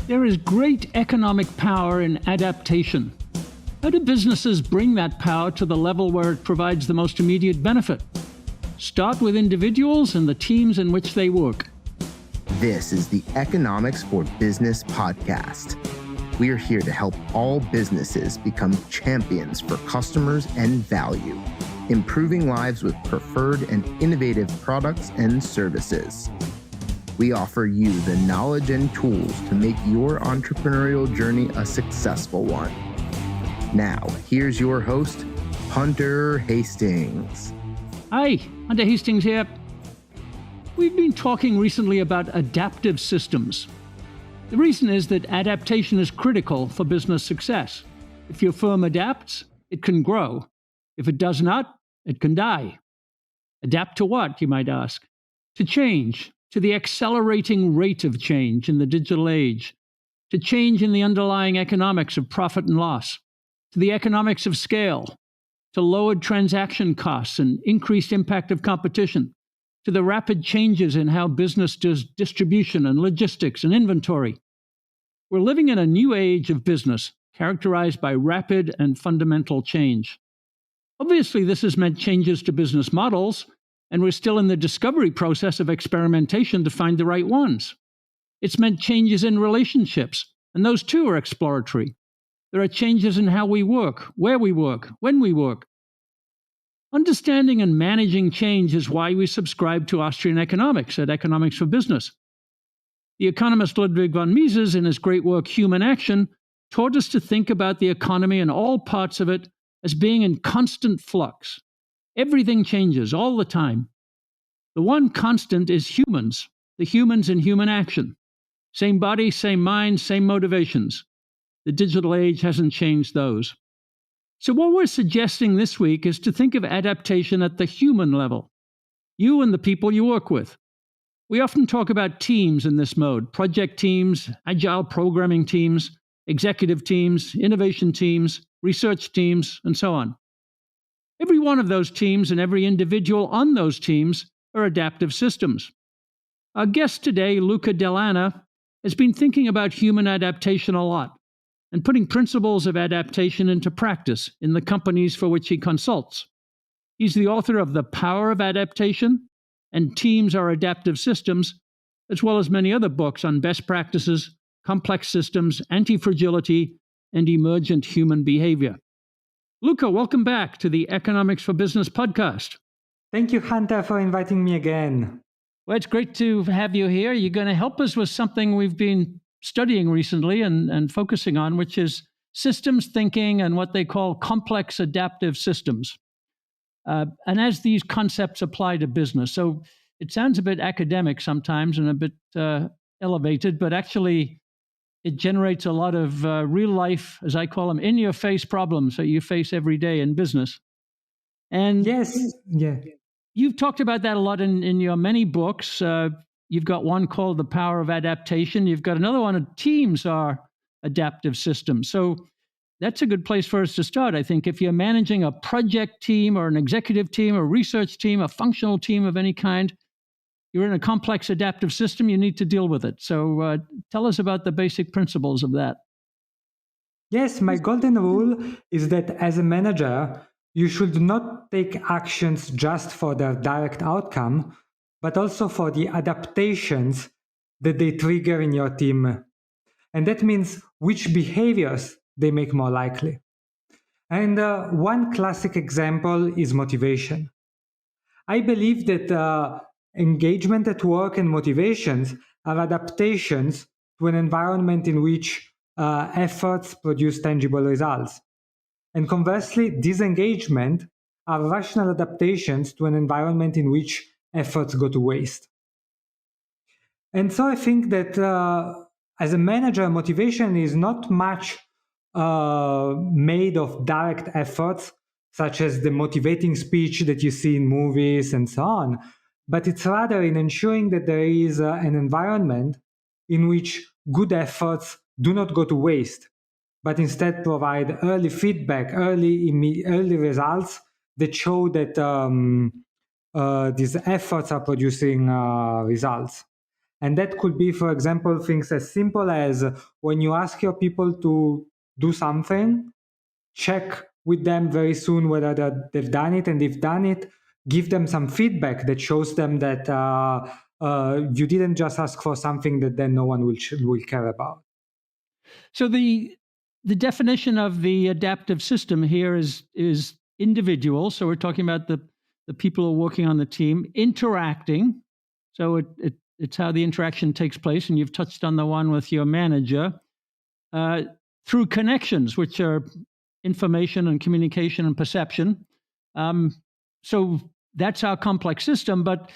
There is great economic power in adaptation. How do businesses bring that power to the level where it provides the most immediate benefit? Start with individuals and the teams in which they work. This is the Economics for Business podcast. We are here to help all businesses become champions for customers and value, improving lives with preferred and innovative products and services. We offer you the knowledge and tools to make your entrepreneurial journey a successful one. Now, here's your host, Hunter Hastings. Hi, Hunter Hastings here. We've been talking recently about adaptive systems. The reason is that adaptation is critical for business success. If your firm adapts, it can grow. If it does not, it can die. Adapt to what, you might ask? To change, to the accelerating rate of change in the digital age, to change in the underlying economics of profit and loss, to the economics of scale, to lowered transaction costs and increased impact of competition, to the rapid changes in how business does distribution and logistics and inventory. We're living in a new age of business characterized by rapid and fundamental change. Obviously, this has meant changes to business models, and we're still in the discovery process of experimentation to find the right ones. It's meant changes in relationships, and those too are exploratory. There are changes in how we work, where we work, when we work. Understanding and managing change is why we subscribe to Austrian economics at Economics for Business. The economist Ludwig von Mises, in his great work Human Action, taught us to think about the economy and all parts of it as being in constant flux. Everything changes all the time. The one constant is humans, the humans in human action. Same body, same mind, same motivations. The digital age hasn't changed those. So what we're suggesting this week is to think of adaptation at the human level. You and the people you work with. We often talk about teams in this mode: project teams, agile programming teams, executive teams, innovation teams, research teams, and so on. Every one of those teams and every individual on those teams are adaptive systems. Our guest today, Luca Dellanna, has been thinking about human adaptation a lot and putting principles of adaptation into practice in the companies for which he consults. He's the author of The Power of Adaptation and Teams Are Adaptive Systems, as well as many other books on best practices, complex systems, anti-fragility, and emergent human behavior. Luca, welcome back to the Economics for Business podcast. Thank you, Hunter, for inviting me again. Well, it's great to have you here. You're going to help us with something we've been studying recently and focusing on, which is systems thinking and what they call complex adaptive systems. And as these concepts apply to business. So it sounds a bit academic sometimes and a bit elevated, but actually it generates a lot of real life, as I call them, in-your-face problems that you face every day in business. And yes, yeah. You've talked about that a lot in your many books. You've got one called The Power of Adaptation. You've got another one, Teams Are Adaptive Systems. So that's a good place for us to start, I think. If you're managing a project team or an executive team, a research team, a functional team of any kind, you're in a complex adaptive system, you need to deal with it. So tell us about the basic principles of that. Yes, my golden rule is that as a manager, you should not take actions just for their direct outcome, but also for the adaptations that they trigger in your team. And that means which behaviors they make more likely. And one classic example is motivation. I believe that engagement at work and motivations are adaptations to an environment in which efforts produce tangible results. And conversely, disengagement are rational adaptations to an environment in which efforts go to waste. And so I think that as a manager, motivation is not much made of direct efforts, such as the motivating speech that you see in movies and so on, but it's rather in ensuring that there is an environment in which good efforts do not go to waste, but instead provide early feedback, early results that show that these efforts are producing results. And that could be, for example, things as simple as when you ask your people to do something, check with them very soon whether they've done it. And if done it, give them some feedback that shows them that you didn't just ask for something that then no one will care about. So the definition of the adaptive system here is individual. So we're talking about the people who are working on the team interacting. So it's how the interaction takes place, and you've touched on the one with your manager, through connections, which are information and communication and perception. So that's our complex system. But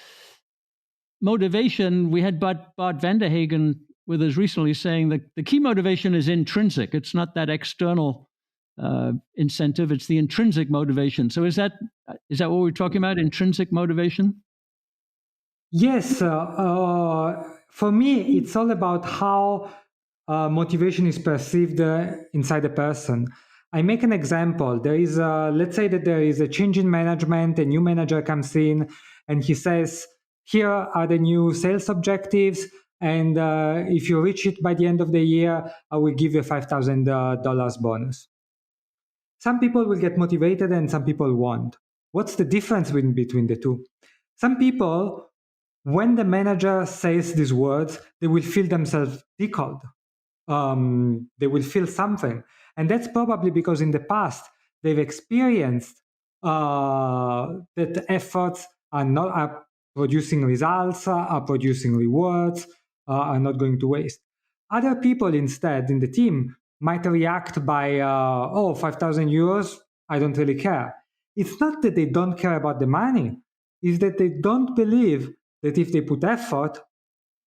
motivation, we had Bart Vanderhagen with us recently saying that the key motivation is intrinsic. It's not that external incentive, it's the intrinsic motivation. So is that what we're talking about, intrinsic motivation? Yes, for me, it's all about how motivation is perceived inside a person. I make an example. There is, let's say that there is a change in management, a new manager comes in, and he says, here are the new sales objectives, and if you reach it by the end of the year, I will give you a $5,000 bonus. Some people will get motivated and some people won't. What's the difference between the two? Some people, when the manager says these words, they will feel themselves tickled. They will feel something. And that's probably because in the past, they've experienced that efforts are producing results, are producing rewards, are not going to waste. Other people instead in the team might react by, 5,000 euros, I don't really care. It's not that they don't care about the money, it's that they don't believe that if they put effort,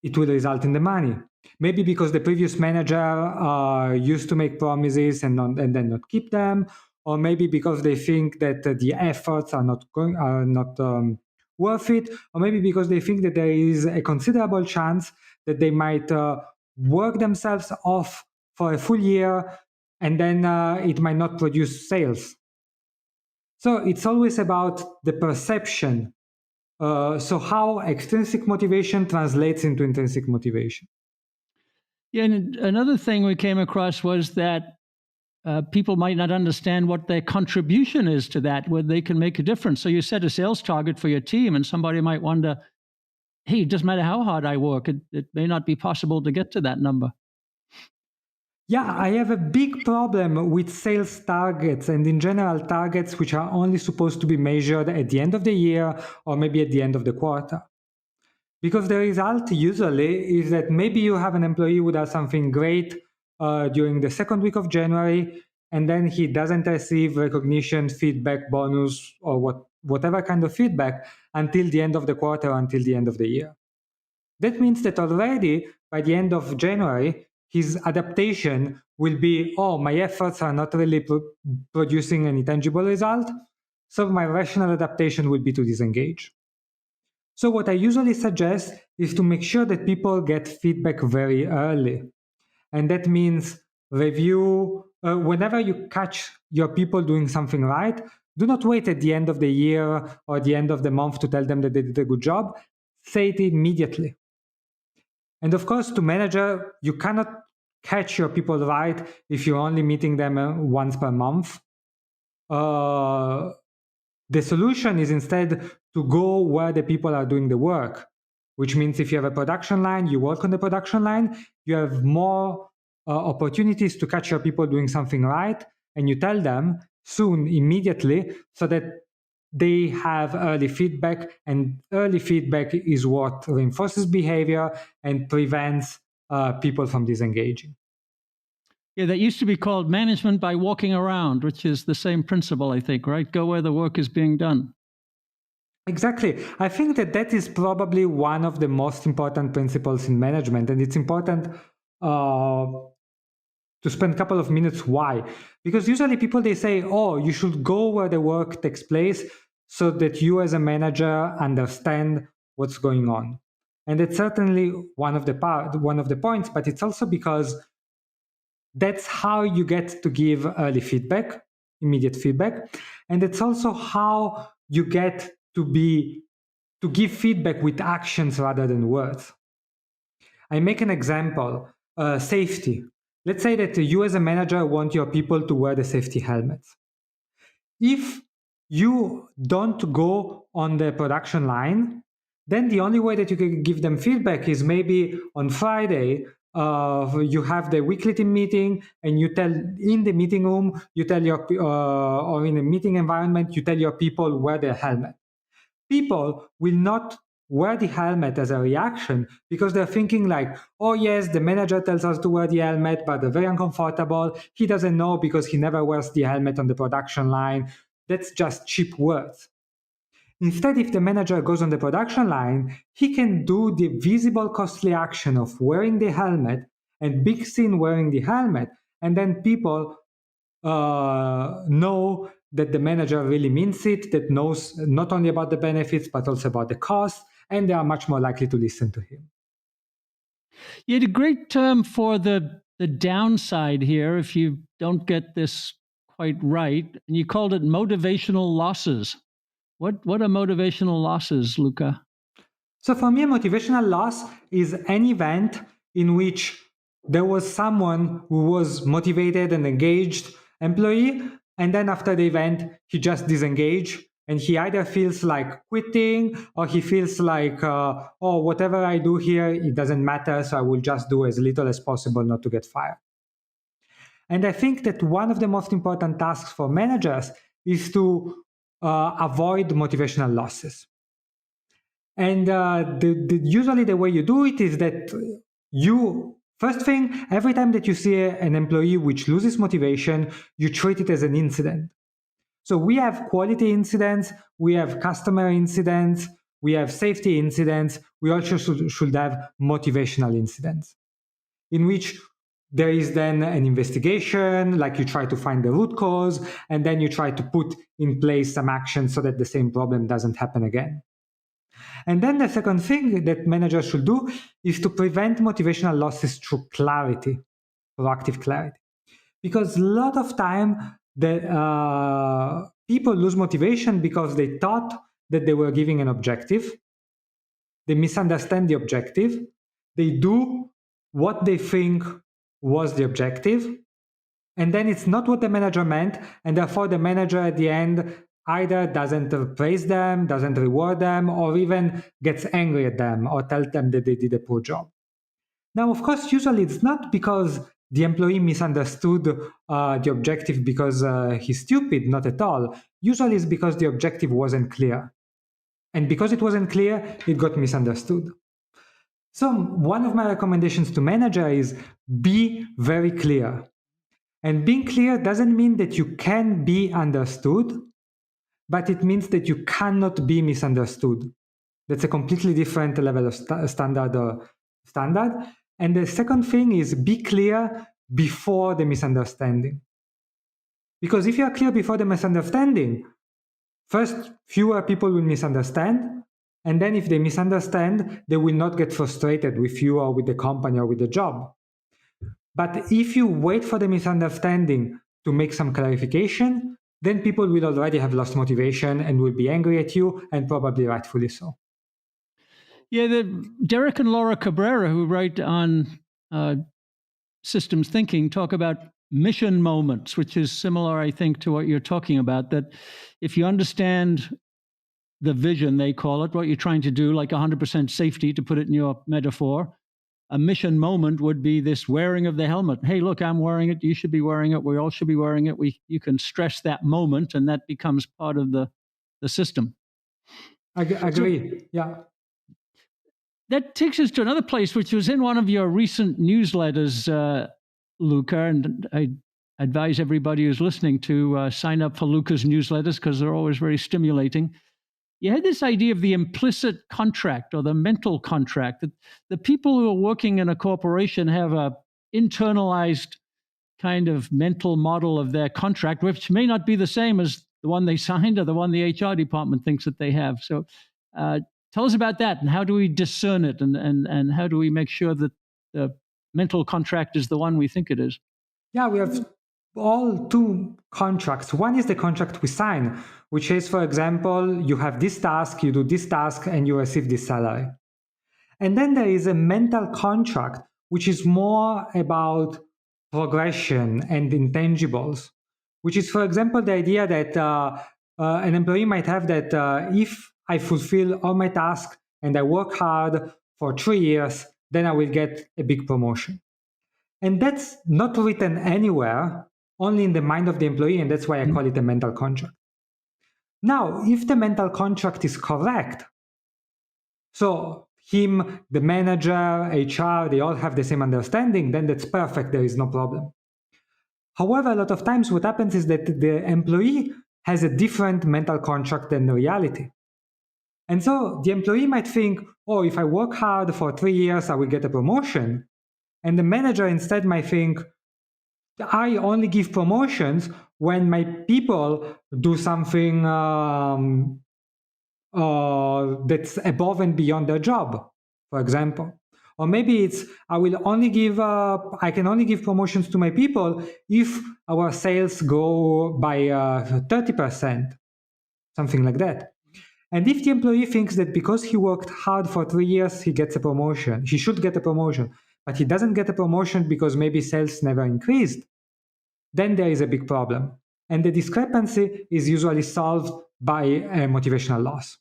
it will result in the money. Maybe because the previous manager used to make promises and then not keep them, or maybe because they think that the efforts are not worth it, or maybe because they think that there is a considerable chance that they might work themselves off for a full year and then it might not produce sales. So it's always about the perception. So how extrinsic motivation translates into intrinsic motivation. Yeah, and another thing we came across was that people might not understand what their contribution is to that, where they can make a difference. So you set a sales target for your team, and somebody might wonder, hey, it doesn't matter how hard I work, it may not be possible to get to that number. Yeah, I have a big problem with sales targets and in general targets which are only supposed to be measured at the end of the year or maybe at the end of the quarter. Because the result usually is that maybe you have an employee who does something great during the second week of January, and then he doesn't receive recognition, feedback, bonus, or whatever kind of feedback until the end of the quarter, until the end of the year. That means that already by the end of January, his adaptation will be, my efforts are not really producing any tangible result, so my rational adaptation will be to disengage. So what I usually suggest is to make sure that people get feedback very early. And that means review, whenever you catch your people doing something right, do not wait at the end of the year or the end of the month to tell them that they did a good job. Say it immediately. And of course, to manager, you cannot catch your people right if you're only meeting them once per month. The solution is instead to go where the people are doing the work, which means if you have a production line, you work on the production line, you have more opportunities to catch your people doing something right, and you tell them soon, immediately, so that they have early feedback, and early feedback is what reinforces behavior and prevents people from disengaging. Yeah, that used to be called management by walking around, which is the same principle, I think, right? Go where the work is being done. Exactly. I think that is probably one of the most important principles in management, and it's important to spend a couple of minutes why. Because usually people, they say, you should go where the work takes place so that you as a manager understand what's going on. And it's certainly one of the points, but it's also because that's how you get to give early feedback, immediate feedback. And it's also how you get to give feedback with actions rather than words. I make an example, safety. Let's say that you as a manager want your people to wear the safety helmets. If you don't go on the production line, then the only way that you can give them feedback is maybe on Friday, you have the weekly team meeting and you tell in the meeting room, you tell your, or in a meeting environment, you tell your people wear their helmet. People will not wear the helmet as a reaction because they're thinking like, oh yes, the manager tells us to wear the helmet, but they're very uncomfortable. He doesn't know because he never wears the helmet on the production line. That's just cheap words. Instead, if the manager goes on the production line, he can do the visible costly action of wearing the helmet and big scene wearing the helmet, and then people know that the manager really means it, that knows not only about the benefits but also about the cost, and they are much more likely to listen to him. You had a great term for the downside here if you don't get this quite right, and you called it motivational losses. What are motivational losses, Luca? So for me, a motivational loss is an event in which there was someone who was motivated and engaged employee, and then after the event, he just disengaged, and he either feels like quitting or he feels like, oh, whatever I do here, it doesn't matter, so I will just do as little as possible not to get fired. And I think that one of the most important tasks for managers is to avoid motivational losses. And usually the way you do it is that first thing, every time that you see an employee which loses motivation, you treat it as an incident. So we have quality incidents, we have customer incidents, we have safety incidents, we also should have motivational incidents, in which there is then an investigation, like you try to find the root cause, and then you try to put in place some action so that the same problem doesn't happen again. And then the second thing that managers should do is to prevent motivational losses through clarity, proactive clarity. Because a lot of time, people lose motivation because they thought that they were giving an objective. They misunderstand the objective. They do what they think was the objective, and then it's not what the manager meant, and therefore the manager at the end either doesn't praise them, doesn't reward them, or even gets angry at them or tells them that they did a poor job. Now, of course, usually it's not because the employee misunderstood the objective because he's stupid, not at all. Usually it's because the objective wasn't clear. And because it wasn't clear, it got misunderstood. So one of my recommendations to manager is be very clear. And being clear doesn't mean that you can be understood, but it means that you cannot be misunderstood. That's a completely different level of standard. And the second thing is be clear before the misunderstanding. Because if you are clear before the misunderstanding, first, fewer people will misunderstand. And then if they misunderstand, they will not get frustrated with you or with the company or with the job. But if you wait for the misunderstanding to make some clarification, then people will already have lost motivation and will be angry at you, and probably rightfully so. Yeah, Derek and Laura Cabrera, who write on systems thinking, talk about mission moments, which is similar, I think, to what you're talking about, that if you understand the vision, they call it, what you're trying to do, like 100% safety, to put it in your metaphor, a mission moment would be this wearing of the helmet. Hey, look, I'm wearing it. You should be wearing it. We all should be wearing it. You can stress that moment, and that becomes part of the system. I agree. Yeah. That takes us to another place, which was in one of your recent newsletters, Luca, and I advise everybody who's listening to sign up for Luca's newsletters because they're always very stimulating. You had this idea of the implicit contract or the mental contract, that the people who are working in a corporation have a internalized kind of mental model of their contract, which may not be the same as the one they signed or the one the HR department thinks that they have. So tell us about that, and how do we discern it, and how do we make sure that the mental contract is the one we think it is? Yeah, we have all two contracts. One is the contract we sign, which is, for example, you have this task, you do this task, and you receive this salary. And then there is a mental contract, which is more about progression and intangibles, which is, for example, the idea that an employee might have that if I fulfill all my tasks and I work hard for 3 years, then I will get a big promotion. And that's not written anywhere, only in the mind of the employee, and that's why I call it a mental contract. Now, if the mental contract is correct, so him, the manager, HR, they all have the same understanding, then that's perfect, there is no problem. However, a lot of times what happens is that the employee has a different mental contract than the reality. And so the employee might think, oh, if I work hard for 3 years, I will get a promotion. And the manager instead might think, I only give promotions when my people do something that's above and beyond their job, for example. Or maybe it's I can only give promotions to my people if our sales go by 30%, something like that. And if the employee thinks that because he worked hard for 3 years, he gets a promotion, he should get a promotion, but he doesn't get a promotion because maybe sales never increased, then there is a big problem. And the discrepancy is usually solved by a motivational loss.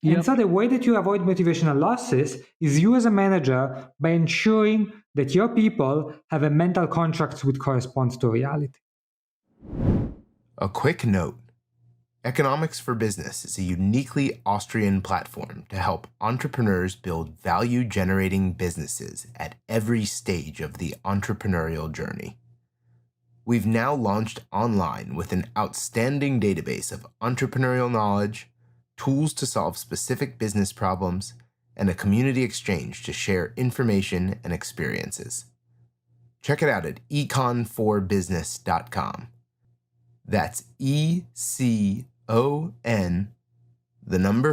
Yep. And so the way that you avoid motivational losses is you as a manager by ensuring that your people have a mental contract which corresponds to reality. A quick note. Economics for Business is a uniquely Austrian platform to help entrepreneurs build value-generating businesses at every stage of the entrepreneurial journey. We've now launched online with an outstanding database of entrepreneurial knowledge, tools to solve specific business problems, and a community exchange to share information and experiences. Check it out at econforbusiness.com. That's ECON,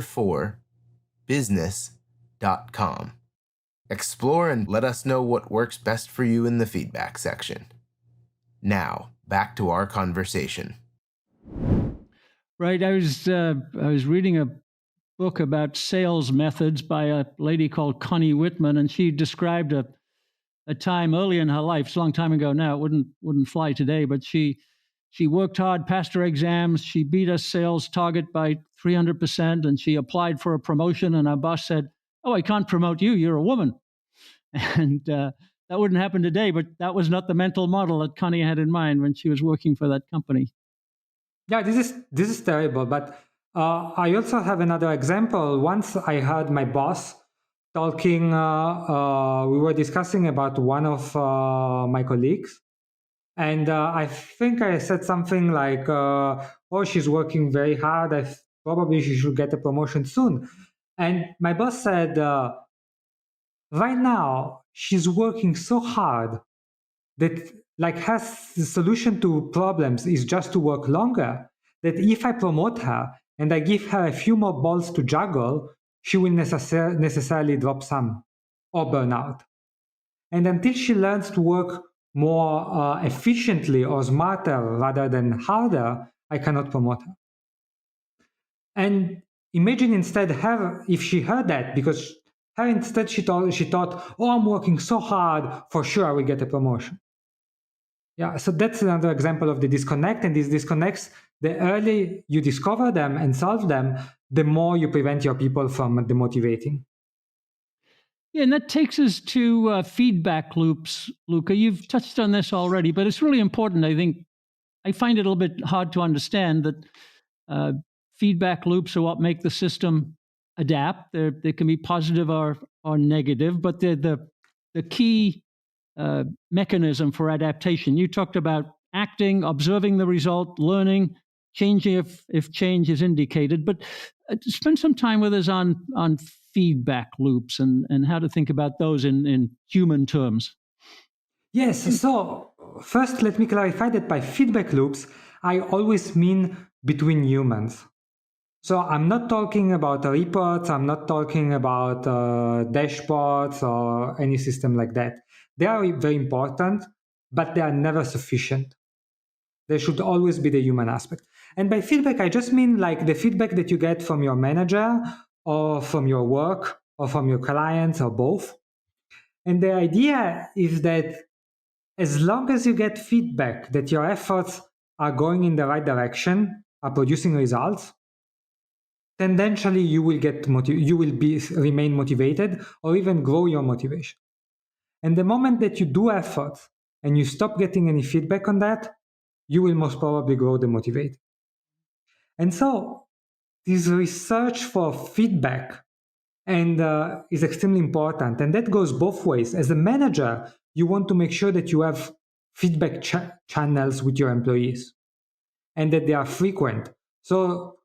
4, business.com. Explore and let us know what works best for you in the feedback section. Now, back to our conversation. Right. I was reading a book about sales methods by a lady called Connie Whitman, and she described a time early in her life. It's a long time ago now. It wouldn't fly today, but she worked hard, passed her exams. She beat her sales target by 300%, and she applied for a promotion. And our boss said, "Oh, I can't promote you. You're a woman." And that wouldn't happen today, but that was not the mental model that Connie had in mind when she was working for that company. Yeah, this is terrible. But I also have another example. Once I heard my boss talking. We were discussing about one of my colleagues, and I think I said something like, "Oh, she's working very hard. Probably she should get a promotion soon." And my boss said, "Right now, she's working so hard that her solution to problems is just to work longer, that if I promote her and I give her a few more balls to juggle, she will necessarily drop some or burn out. And until she learns to work more efficiently or smarter rather than harder, I cannot promote her." And imagine instead if she heard that, because instead she thought, "Oh, I'm working so hard, for sure I will get a promotion." Yeah, so that's another example of the disconnect. And these disconnects, the earlier you discover them and solve them, the more you prevent your people from demotivating. Yeah, and that takes us to feedback loops, Luca. You've touched on this already, but it's really important. I think I find it a little bit hard to understand that feedback loops are what make the system adapt. They can be positive or negative, but they're the key mechanism for adaptation. You talked about acting, observing the result, learning, changing if change is indicated. But spend some time with us on feedback loops and how to think about those in human terms. Yes. So first, let me clarify that by feedback loops, I always mean between humans. So I'm not talking about reports. I'm not talking about dashboards or any system like that. They are very important, but they are never sufficient. There should always be the human aspect. And by feedback, I just mean like the feedback that you get from your manager or from your work or from your clients or both. And the idea is that as long as you get feedback that your efforts are going in the right direction, are producing results, tendentially you will remain motivated or even grow your motivation. And the moment that you do efforts and you stop getting any feedback on that, you will most probably grow demotivated. And so this research for feedback is extremely important. And that goes both ways. As a manager, you want to make sure that you have feedback channels with your employees and that they are frequent. So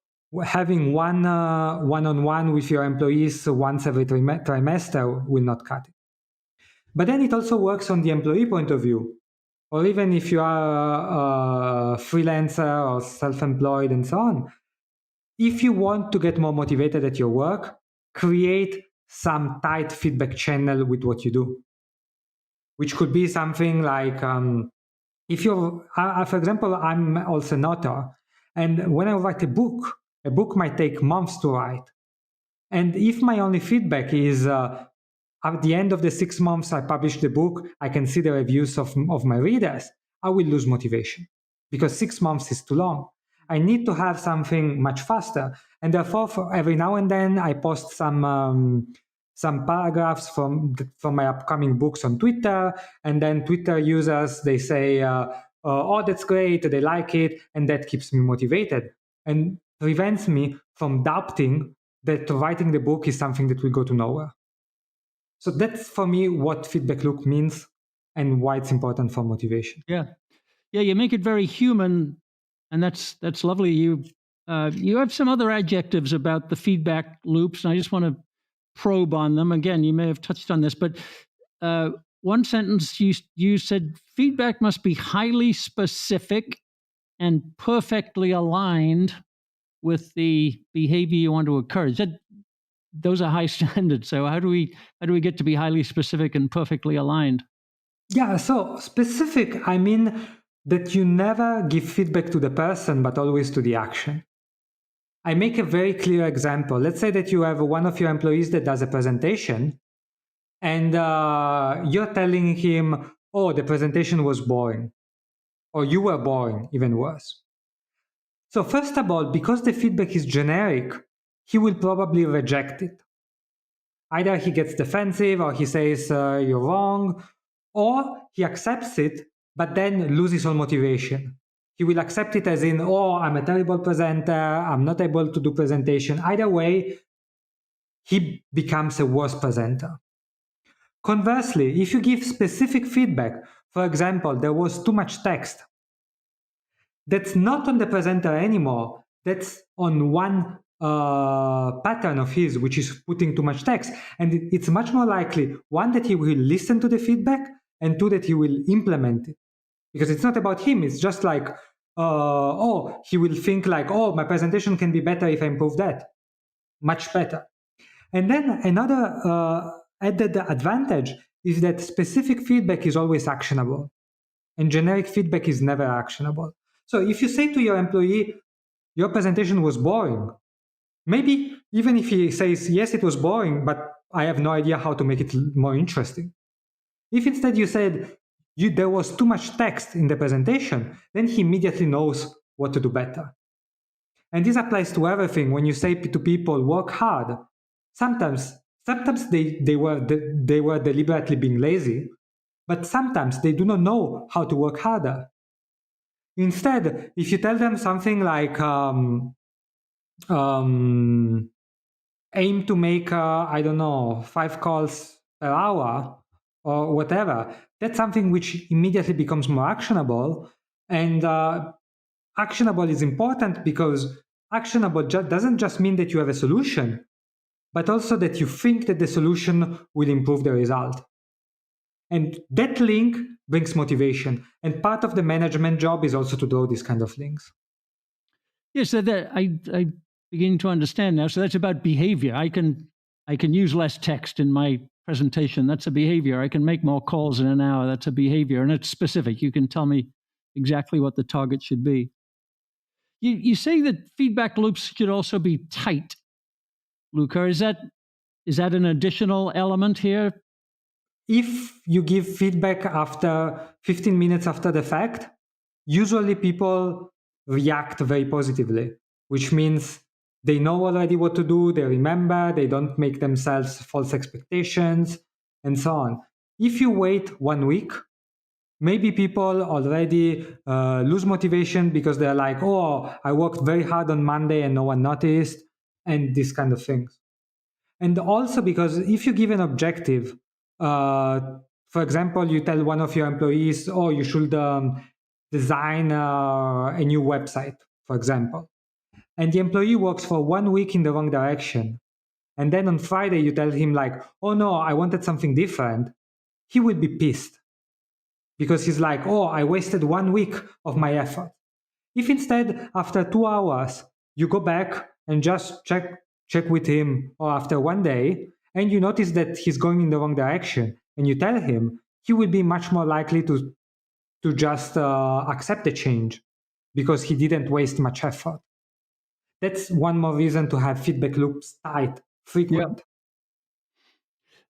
having one-on-one with your employees once every trimester will not cut it. But then it also works on the employee point of view. Or even if you are a freelancer or self-employed and so on, if you want to get more motivated at your work, create some tight feedback channel with what you do, which could be something like, if you're, for example, I'm also an author, and when I write a book might take months to write. And if my only feedback is, at the end of the 6 months I publish the book, I can see the reviews of my readers, I will lose motivation because 6 months is too long. I need to have something much faster. And therefore, every now and then I post some paragraphs from my upcoming books on Twitter. And then Twitter users, they say, oh, that's great, they like it. And that keeps me motivated and prevents me from doubting that writing the book is something that will go to nowhere. So that's for me what feedback loop means and why it's important for motivation. Yeah, you make it very human, and that's lovely. You have some other adjectives about the feedback loops, and I just want to probe on them. Again, you may have touched on this, but one sentence you said feedback must be highly specific and perfectly aligned with the behavior you want to encourage. Those are high standards. So how do we get to be highly specific and perfectly aligned? Yeah, so specific, I mean that you never give feedback to the person, but always to the action. I make a very clear example. Let's say that you have one of your employees that does a presentation, and you're telling him, oh, the presentation was boring, or you were boring, even worse. So first of all, because the feedback is generic, he will probably reject it. Either he gets defensive or he says you're wrong, or he accepts it, but then loses all motivation. He will accept it as in, oh, I'm a terrible presenter, I'm not able to do presentation. Either way, he becomes a worse presenter. Conversely, if you give specific feedback, for example, there was too much text, that's not on the presenter anymore, that's on one pattern of his, which is putting too much text. And it's much more likely, one, that he will listen to the feedback, and two, that he will implement it. Because it's not about him, it's just like, he will think like, oh, my presentation can be better if I improve that. Much better. And then another added advantage is that specific feedback is always actionable, and generic feedback is never actionable. So if you say to your employee, your presentation was boring, maybe even if he says, yes, it was boring, but I have no idea how to make it more interesting. If instead you said, there was too much text in the presentation, then he immediately knows what to do better. And this applies to everything. When you say to people, work hard, sometimes they were deliberately being lazy, but sometimes they do not know how to work harder. Instead, if you tell them something like, aim to make, 5 calls per hour or whatever, that's something which immediately becomes more actionable. And actionable is important because actionable doesn't just mean that you have a solution, but also that you think that the solution will improve the result. And that link brings motivation. And part of the management job is also to draw these kind of links. Yes, so that I begin to understand now. So that's about behavior. I can use less text in my presentation. That's a behavior. I can make more calls in an hour. That's a behavior, and it's specific. You can tell me exactly what the target should be. You say that feedback loops should also be tight, Luca. Is that Is that an additional element here? If you give feedback after 15 minutes after the fact, usually people react very positively, which means they know already what to do, they remember, they don't make themselves false expectations, and so on. If you wait 1 week, maybe people already lose motivation because they're like, oh, I worked very hard on Monday and no one noticed, and these kind of things. And also because if you give an objective, for example, you tell one of your employees, oh, you should design a new website, for example. And the employee works for 1 week in the wrong direction. And then on Friday, you tell him like, oh no, I wanted something different. He will be pissed because he's like, oh, I wasted 1 week of my effort. If instead, after 2 hours, you go back and just check with him, or after 1 day, and you notice that he's going in the wrong direction, and you tell him, he will be much more likely to just accept the change because he didn't waste much effort. That's one more reason to have feedback loops tight, frequent. Yeah.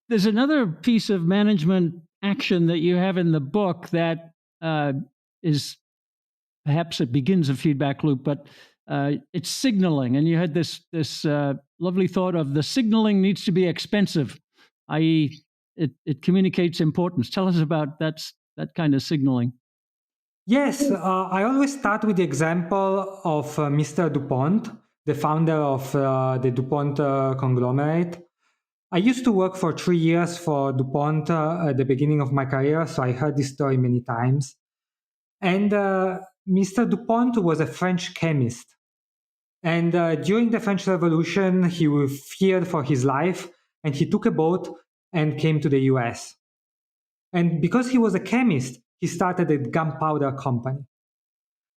There's another piece of management action that you have in the book that is perhaps it begins a feedback loop, but it's signaling. And you had this lovely thought of the signaling needs to be expensive, i.e., it communicates importance. Tell us about that kind of signaling. Yes, I always start with the example of Mr. DuPont, the founder of the DuPont conglomerate. I used to work for 3 years for DuPont at the beginning of my career, so I heard this story many times. And Mr. DuPont was a French chemist. And during the French Revolution, he was feared for his life, and he took a boat and came to the US. And because he was a chemist, he started a gunpowder company.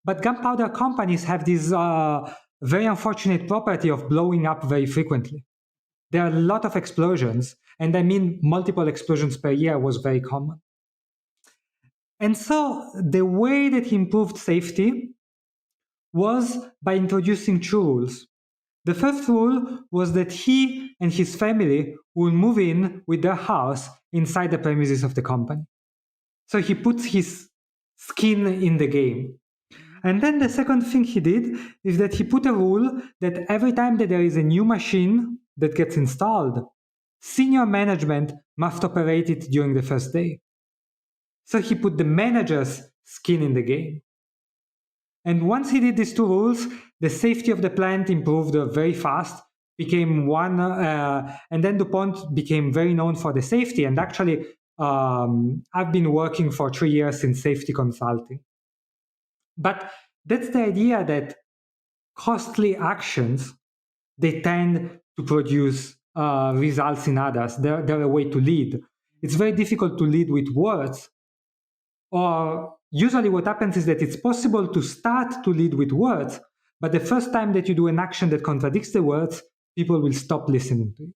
But gunpowder companies have this very unfortunate property of blowing up very frequently. There are a lot of explosions, and I mean multiple explosions per year was very common. And so the way that he improved safety was by introducing 2 rules. The first rule was that he and his family will move in with their house inside the premises of the company. So he puts his skin in the game. And then the second thing he did is that he put a rule that every time that there is a new machine that gets installed, senior management must operate it during the first day. So he put the manager's skin in the game. And once he did these 2 rules, the safety of the plant improved very fast, became one, and then DuPont became very known for the safety. And actually, I've been working for 3 years in safety consulting. But that's the idea that costly actions, they tend to produce results in others. They're a way to lead. It's very difficult to lead with words. Or usually what happens is that it's possible to start to lead with words, but the first time that you do an action that contradicts the words, people will stop listening to you.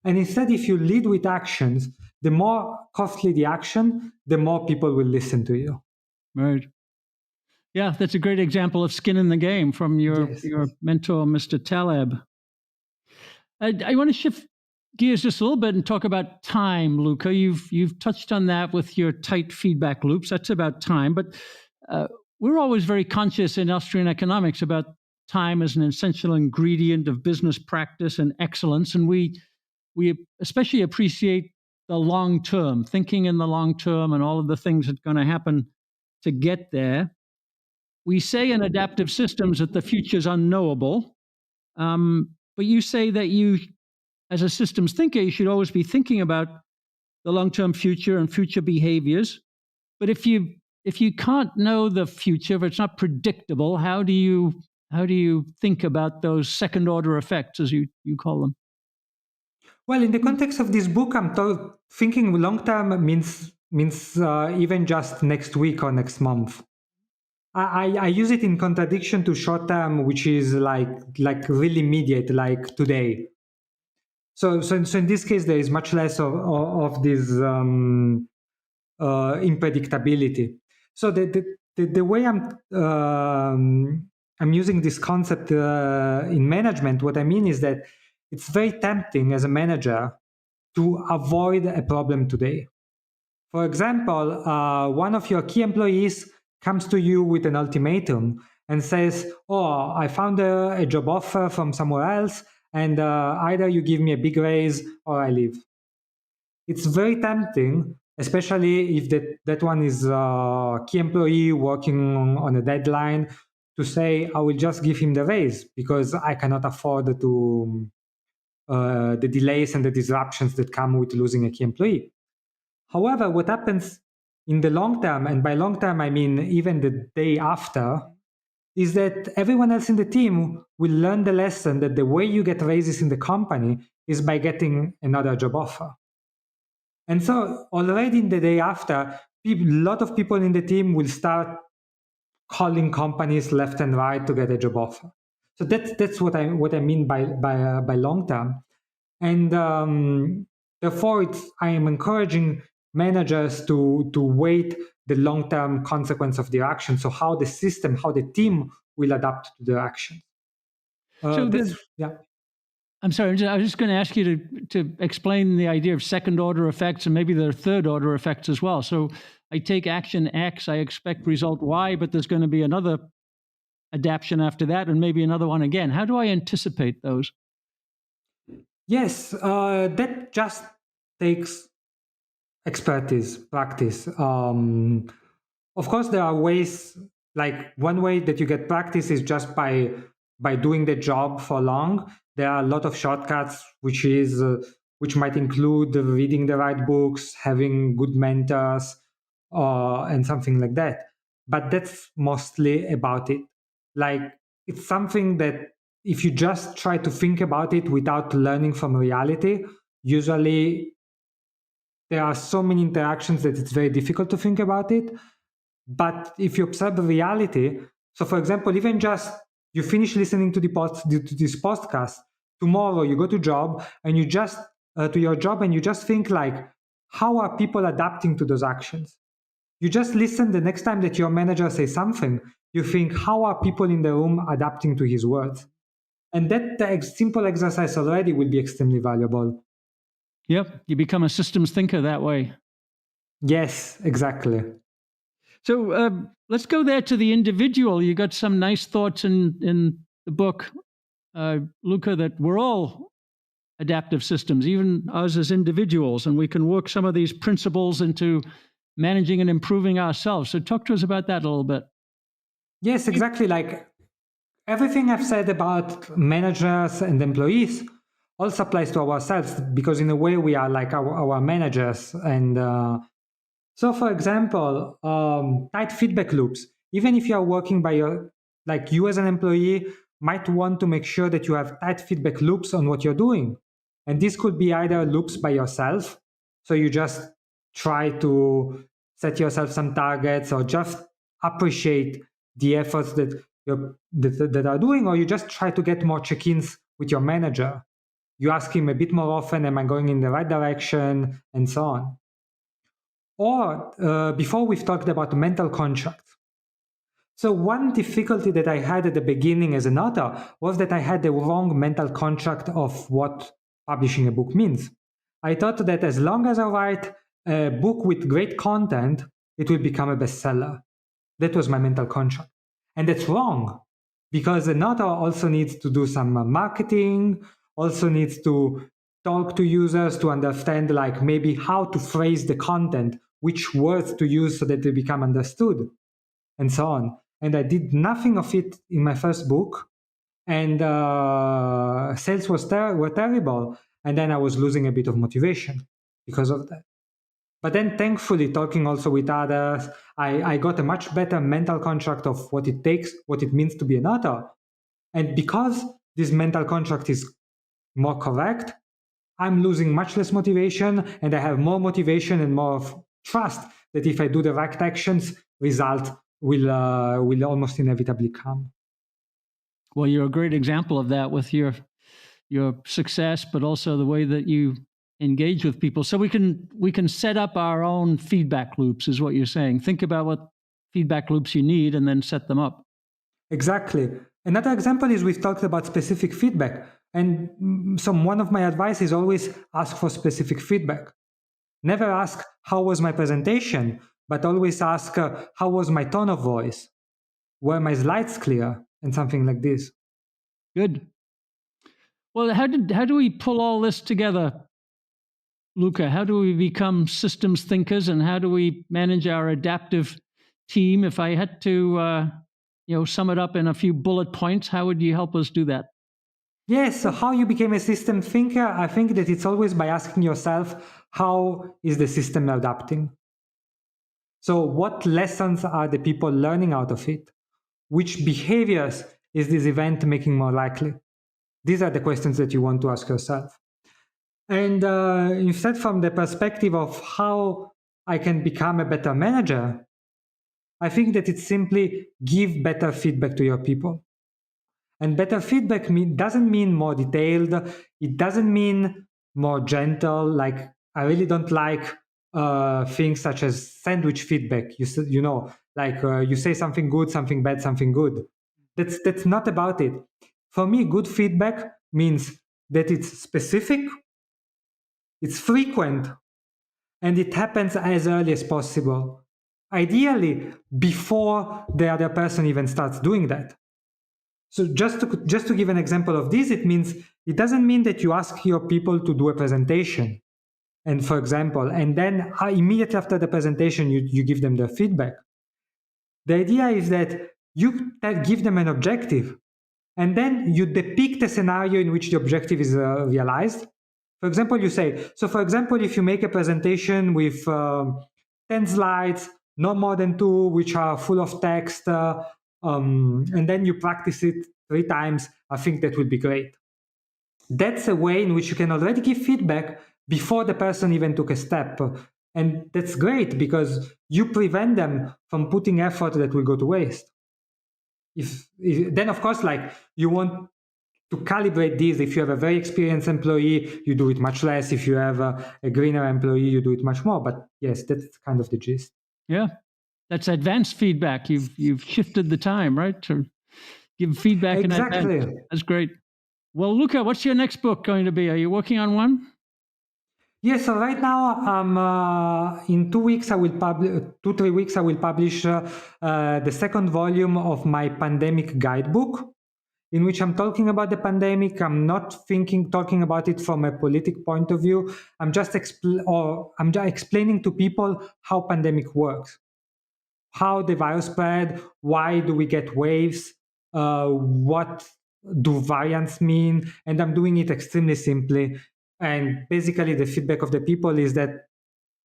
And instead, if you lead with actions, the more costly the action, the more people will listen to you. Right. Yeah, that's a great example of skin in the game from your mentor, Mr. Taleb. I want to shift gears just a little bit and talk about time, Luca. You've touched on that with your tight feedback loops. That's about time. But we're always very conscious in Austrian economics about time as an essential ingredient of business practice and excellence. And we especially appreciate the long term, thinking in the long term and all of the things that are going to happen to get there. We say in adaptive systems that the future is unknowable, but you say that you, as a systems thinker, you should always be thinking about the long-term future and future behaviors. But if you can't know the future, if it's not predictable, how do you think about those second-order effects, as you call them? Well, in the context of this book, I'm thinking long-term means even just next week or next month. I use it in contradiction to short term, which is like really immediate, like today. So in this case, there is much less of this unpredictability. So the way I'm using this concept in management, what I mean is that it's very tempting as a manager to avoid a problem today. For example, one of your key employees comes to you with an ultimatum and says, "Oh, I found a job offer from somewhere else, and either you give me a big raise or I leave." It's very tempting, especially if that one is a key employee working on a deadline, to say, "I will just give him the raise because I cannot afford to the delays and the disruptions that come with losing a key employee." However, what happens in the long term, and by long term I mean even the day after, is that everyone else in the team will learn the lesson that the way you get raises in the company is by getting another job offer. And so already in the day after, a lot of people in the team will start calling companies left and right to get a job offer. So that's what I mean by long term. And therefore, I am encouraging managers to weight the long-term consequence of their action. So how the system, how the team will adapt to their action. Yeah. I'm sorry, I was just going to ask you to explain the idea of second-order effects, and maybe there are third-order effects as well. So I take action X, I expect result Y, but there's going to be another adaptation after that, and maybe another one again. How do I anticipate those? Yes, that just takes expertise, practice. Of course, there are ways, like one way that you get practice is just by doing the job for long. There are a lot of shortcuts, which might include reading the right books, having good mentors, and something like that. But that's mostly about it. Like, it's something that if you just try to think about it without learning from reality, usually there are so many interactions that it's very difficult to think about it. But if you observe the reality, so for example, even just you finish listening to this podcast, tomorrow you go to job and you just to your job and you just think like, how are people adapting to those actions? You just listen the next time that your manager says something, you think, how are people in the room adapting to his words? And that simple exercise already will be extremely valuable. Yep, you become a systems thinker that way. Yes, exactly. So let's go there to the individual. You got some nice thoughts in the book, Luca, that we're all adaptive systems, even us as individuals, and we can work some of these principles into managing and improving ourselves. So talk to us about that a little bit. Yes, exactly. Like everything I've said about managers and employees also applies to ourselves, because in a way we are like our managers. And so, for example, tight feedback loops. Even if you are working like you as an employee might want to make sure that you have tight feedback loops on what you're doing. And this could be either loops by yourself. So you just try to set yourself some targets or just appreciate the efforts that are doing, or you just try to get more check-ins with your manager. You ask him a bit more often, am I going in the right direction, and so on. Or before we've talked about mental contracts. So one difficulty that I had at the beginning as an author was that I had the wrong mental contract of what publishing a book means. I thought that as long as I write a book with great content, it will become a bestseller. That was my mental contract. And that's wrong, because an author also needs to do some marketing, also needs to talk to users to understand like maybe how to phrase the content, which words to use so that they become understood, and so on. And I did nothing of it in my first book, and sales were terrible. And then I was losing a bit of motivation because of that. But then thankfully, talking also with others, I got a much better mental contract of what it takes, what it means to be an author. And because this mental contract is more correct, I'm losing much less motivation, and I have more motivation and more trust that if I do the right actions, result will almost inevitably come. Well, you're a great example of that with your success, but also the way that you engage with people. So we can set up our own feedback loops, is what you're saying. Think about what feedback loops you need and then set them up. Exactly. Another example is we've talked about specific feedback, And one of my advice is always ask for specific feedback. Never ask, how was my presentation? But always ask, how was my tone of voice? Were my slides clear? And something like this. Good. Well, how do we pull all this together, Luca? How do we become systems thinkers, and how do we manage our adaptive team? If I had to, sum it up in a few bullet points, how would you help us do that? Yes, so how you became a system thinker, I think that it's always by asking yourself, how is the system adapting? So what lessons are the people learning out of it? Which behaviors is this event making more likely? These are the questions that you want to ask yourself. And instead, from the perspective of how I can become a better manager, I think that it's simply give better feedback to your people. And better feedback doesn't mean more detailed. It doesn't mean more gentle. Like, I really don't like things such as sandwich feedback. You say something good, something bad, something good. That's not about it. For me, good feedback means that it's specific, it's frequent, and it happens as early as possible. Ideally, before the other person even starts doing that. So just to give an example of this, it doesn't mean that you ask your people to do a presentation, and for example, and then immediately after the presentation, you give them their feedback. The idea is that you give them an objective, and then you depict a scenario in which the objective is realized. For example, you say, so for example, if you make a presentation with 10 slides, no more than 2, which are full of text, and then you practice it 3 times, I think that will be great. That's a way in which you can already give feedback before the person even took a step. And that's great because you prevent them from putting effort that will go to waste. Then, of course, like, you want to calibrate this. If you have a very experienced employee, you do it much less. If you have a greener employee, you do it much more. But yes, that's kind of the gist. Yeah. That's advanced feedback. You've shifted the time, right? To give feedback in advance. That's great. Well, Luca, what's your next book going to be? Are you working on one? Yes. So right now, in 2 weeks, 2-3 weeks, I will publish the second volume of my pandemic guidebook, in which I'm talking about the pandemic. I'm not talking about it from a politic point of view. I'm just explaining to people how pandemic works. How the virus spread, why do we get waves, what do variants mean, and I'm doing it extremely simply. And basically the feedback of the people is that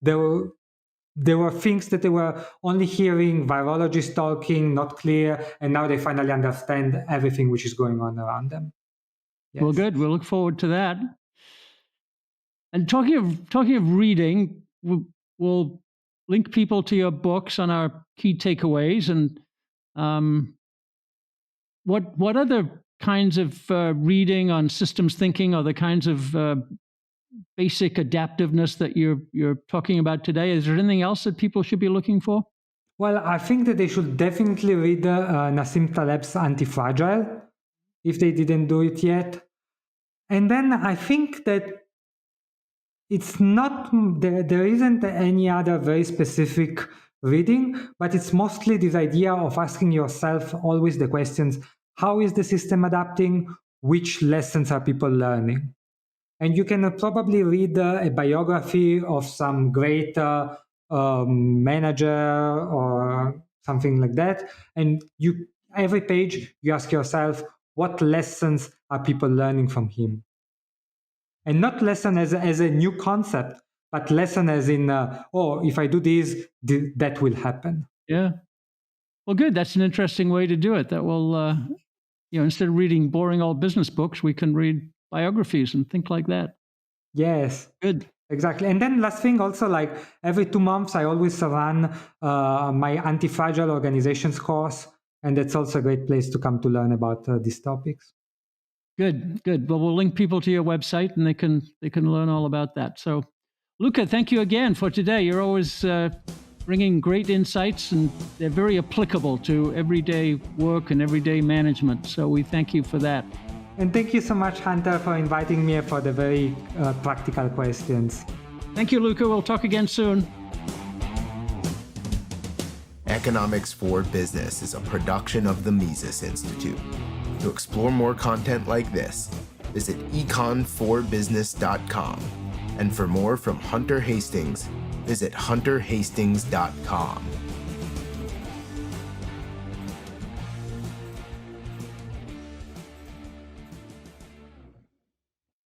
there were things that they were only hearing virologists talking, not clear, and now they finally understand everything which is going on around them. Yes. Well, good. We'll look forward to that. And talking of reading, we'll link people to your books on our key takeaways. And what other kinds of reading on systems thinking are the kinds of basic adaptiveness that you're talking about today? Is there anything else that people should be looking for? Well, I think that they should definitely read Nassim Taleb's Antifragile, if they didn't do it yet. And then I think that it's not, there isn't any other very specific reading, but it's mostly this idea of asking yourself always the questions, how is the system adapting? Which lessons are people learning? And you can probably read a biography of some great manager or something like that. And every page, you ask yourself, what lessons are people learning from him? And not lesson as a new concept, but lesson as in, if I do this, that will happen. Yeah. Well, good. That's an interesting way to do it. That will, instead of reading boring old business books, we can read biographies and think like that. Yes. Good. Exactly. And then last thing also, like every 2 months, I always run my Anti-Fragile Organizations course. And that's also a great place to come to learn about these topics. Good. Well, we'll link people to your website and they can learn all about that. So, Luca, thank you again for today. You're always bringing great insights, and they're very applicable to everyday work and everyday management. So we thank you for that. And thank you so much, Hunter, for inviting me for the very practical questions. Thank you, Luca. We'll talk again soon. Economics for Business is a production of the Mises Institute. To explore more content like this, visit econforbusiness.com. And for more from Hunter Hastings, visit hunterhastings.com.